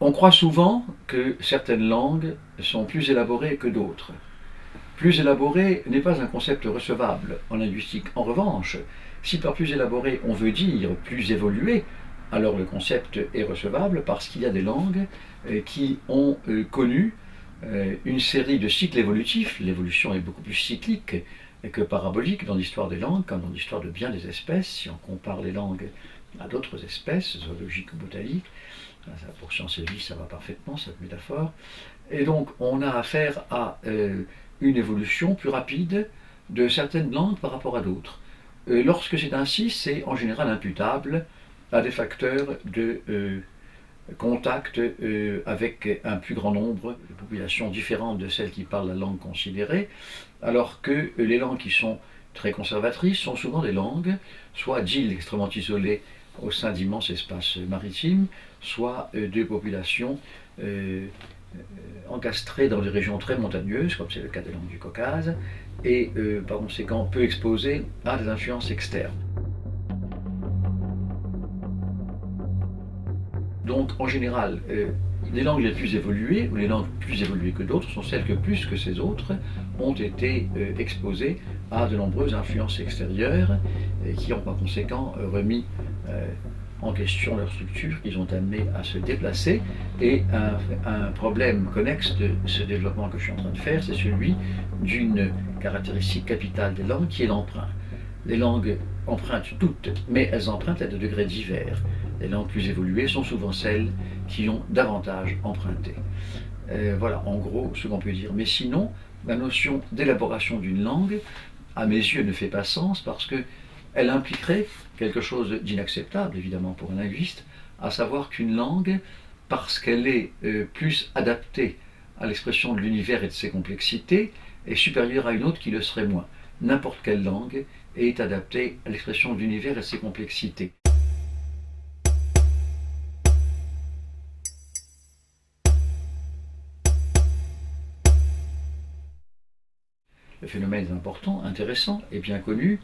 On croit souvent que certaines langues sont plus élaborées que d'autres. Plus élaboré n'est pas un concept recevable en linguistique. En revanche, si par plus élaboré on veut dire plus évolué, alors le concept est recevable parce qu'il y a des langues qui ont connu une série de cycles évolutifs. L'évolution est beaucoup plus cyclique que parabolique dans l'histoire des langues, comme dans l'histoire de bien des espèces, si on compare les langues à d'autres espèces, zoologiques ou botaniques. Pour sciences et vie, ça va parfaitement, cette métaphore. Et donc, on a affaire à une évolution plus rapide de certaines langues par rapport à d'autres. Lorsque c'est ainsi, c'est en général imputable à des facteurs de contact avec un plus grand nombre de populations différentes de celles qui parlent la langue considérée, alors que les langues qui sont très conservatrices sont souvent des langues, soit d'îles extrêmement isolées au sein d'immenses espaces maritimes, soit de populations encastrées dans des régions très montagneuses, comme c'est le cas des langues du Caucase, et par conséquent peu exposées à des influences externes. Donc en général, les langues les plus évoluées, ou les langues plus évoluées que d'autres, sont celles que plus que ces autres ont été exposées à de nombreuses influences extérieures qui ont par conséquent remis en question leur structure, qu'ils ont amené à se déplacer. Et un problème connexe de ce développement que je suis en train de faire, c'est celui d'une caractéristique capitale des langues qui est l'emprunt. Les langues empruntent toutes, mais elles empruntent à des degrés divers. Les langues plus évoluées sont souvent celles qui ont davantage emprunté. Voilà, en gros, ce qu'on peut dire. Mais sinon, la notion d'élaboration d'une langue, à mes yeux, ne fait pas sens parce qu'elle impliquerait quelque chose d'inacceptable, évidemment, pour un linguiste, à savoir qu'une langue, parce qu'elle est plus adaptée à l'expression de l'univers et de ses complexités, est supérieure à une autre qui le serait moins. N'importe quelle langue est adaptée à l'expression de l'univers et de ses complexités. Le phénomène est important, intéressant et bien connu.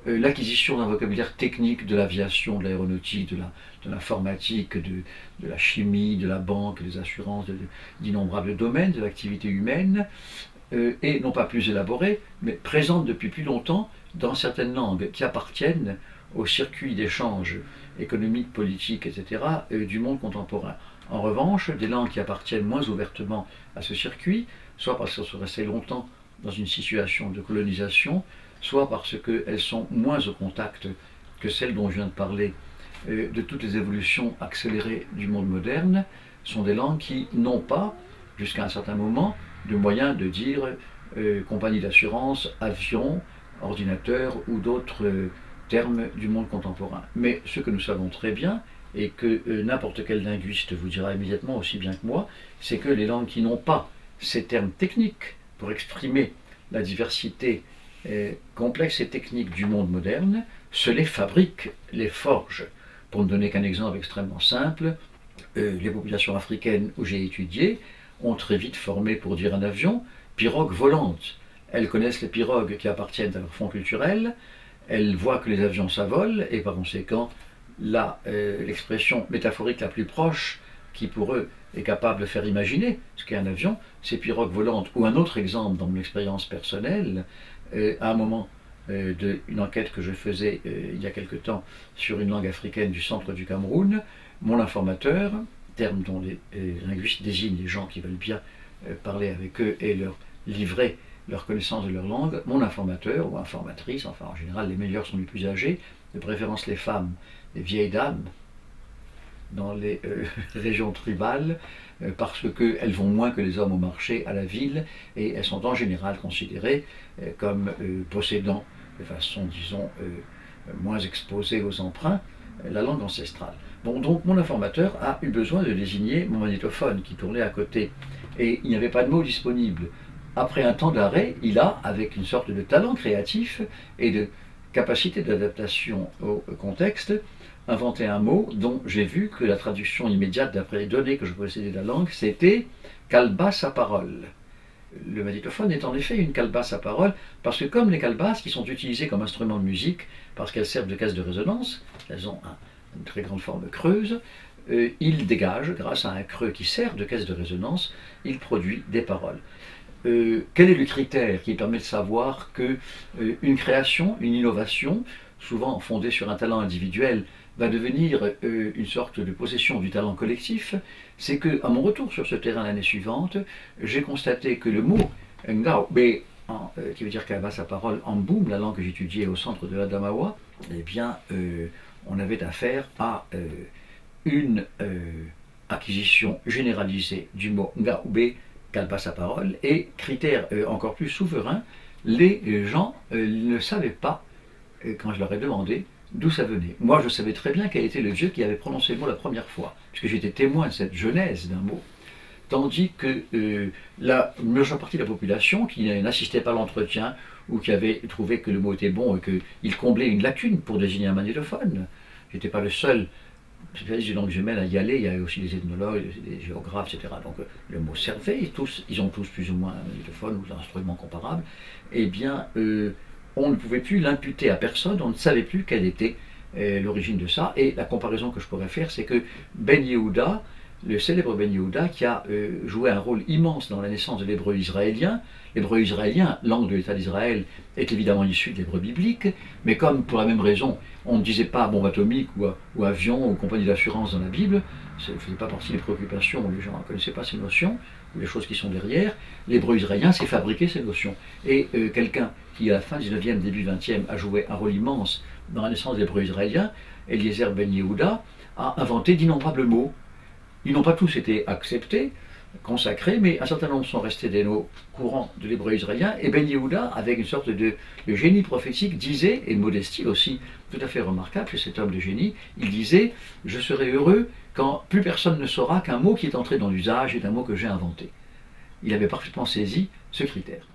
L'acquisition d'un vocabulaire technique de l'aviation, de l'aéronautique, de l'informatique, de la chimie, de la banque, des assurances, d'innombrables domaines de l'activité humaine, est non pas plus élaborée, mais présente depuis plus longtemps dans certaines langues qui appartiennent au circuit d'échange économique, politique, etc. Du monde contemporain. En revanche, des langues qui appartiennent moins ouvertement à ce circuit, soit parce qu'elles sont restées longtemps dans une situation de colonisation, soit parce qu'elles sont moins au contact que celles dont je viens de parler de toutes les évolutions accélérées du monde moderne, sont des langues qui n'ont pas, jusqu'à un certain moment, de moyens de dire compagnie d'assurance, avion, ordinateur ou d'autres termes du monde contemporain. Mais ce que nous savons très bien, et que n'importe quel linguiste vous dira immédiatement aussi bien que moi, c'est que les langues qui n'ont pas ces termes techniques pour exprimer la diversité complexe et technique du monde moderne, se les fabriquent, les forgent. Pour ne donner qu'un exemple extrêmement simple, les populations africaines où j'ai étudié ont très vite formé, pour dire un avion, pirogue volante. Elles connaissent les pirogues qui appartiennent à leur fond culturel, elles voient que les avions s'avolent, et par conséquent, l'expression métaphorique la plus proche qui pour eux est capable de faire imaginer ce qu'est un avion, c'est pirogue volante. Ou un autre exemple dans mon expérience personnelle, à un moment d'une enquête que je faisais il y a quelque temps sur une langue africaine du centre du Cameroun, mon informateur, terme dont les linguistes désignent les gens qui veulent bien parler avec eux et leur livrer leur connaissance de leur langue, mon informateur ou informatrice, enfin en général les meilleurs sont les plus âgés, de préférence les femmes, les vieilles dames, dans les régions tribales, parce qu'elles vont moins que les hommes au marché, à la ville, et elles sont en général considérées comme possédant, de façon, disons, moins exposée aux emprunts, la langue ancestrale. Bon, donc mon informateur a eu besoin de désigner mon magnétophone qui tournait à côté, et il n'y avait pas de mots disponibles. Après un temps d'arrêt, il a, avec une sorte de talent créatif et de capacité d'adaptation au contexte, inventé un mot dont j'ai vu que la traduction immédiate d'après les données que je possédais de la langue, c'était « calebasse à parole ». Le magnétophone est en effet une calebasse à parole, parce que comme les calebasses qui sont utilisées comme instruments de musique, parce qu'elles servent de caisse de résonance, elles ont une très grande forme creuse, il dégage, grâce à un creux qui sert de caisse de résonance, il produit des paroles. Quel est le critère qui permet de savoir que une création, une innovation, souvent fondée sur un talent individuel, va devenir une sorte de possession du talent collectif? C'est que, à mon retour sur ce terrain l'année suivante, j'ai constaté que le mot Ngaobe, qui veut dire qu'Alba sa parole en boum, la langue que j'étudiais au centre de l'Adamawa, eh bien, on avait affaire à une acquisition généralisée du mot Ngaobe, qu'Alba sa parole, et critère encore plus souverain, les gens ne savaient pas, quand je leur ai demandé, d'où ça venait. Moi, je savais très bien quel était le Dieu qui avait prononcé le mot la première fois, puisque j'étais témoin de cette genèse d'un mot. Tandis que la majeure partie de la population, qui n'assistait pas à l'entretien, ou qui avait trouvé que le mot était bon et qu'il comblait une lacune pour désigner un magnétophone, j'étais pas le seul spécialiste de langue humaine à y aller, il y avait aussi des ethnologues, des géographes, etc. Donc le mot servait, ils ont tous plus ou moins un magnétophone ou un instrument comparable, eh bien, on ne pouvait plus l'imputer à personne, on ne savait plus quelle était l'origine de ça. Et la comparaison que je pourrais faire, c'est que Ben Yehuda, le célèbre Ben Yehuda, qui a joué un rôle immense dans la naissance de l'hébreu israélien. L'hébreu israélien, langue de l'État d'Israël, est évidemment issu de l'hébreu biblique, mais comme pour la même raison, on ne disait pas bombe atomique ou avion ou compagnie d'assurance dans la Bible, ça ne faisait pas partie des préoccupations, où les gens ne connaissaient pas ces notions, ou les choses qui sont derrière, l'hébreu israélien s'est fabriqué ces notions. Et quelqu'un qui, à la fin 19e, début 20e, a joué un rôle immense dans la naissance de l'hébreu israélien, Eliezer Ben Yehuda, a inventé d'innombrables mots. Ils n'ont pas tous été acceptés, consacrés, mais un certain nombre sont restés des mots courants de l'hébreu israélien, et Ben Yehuda, avec une sorte de génie prophétique, disait, et de modestie aussi tout à fait remarquable chez cet homme de génie, il disait « Je serai heureux quand plus personne ne saura qu'un mot qui est entré dans l'usage est un mot que j'ai inventé ». Il avait parfaitement saisi ce critère.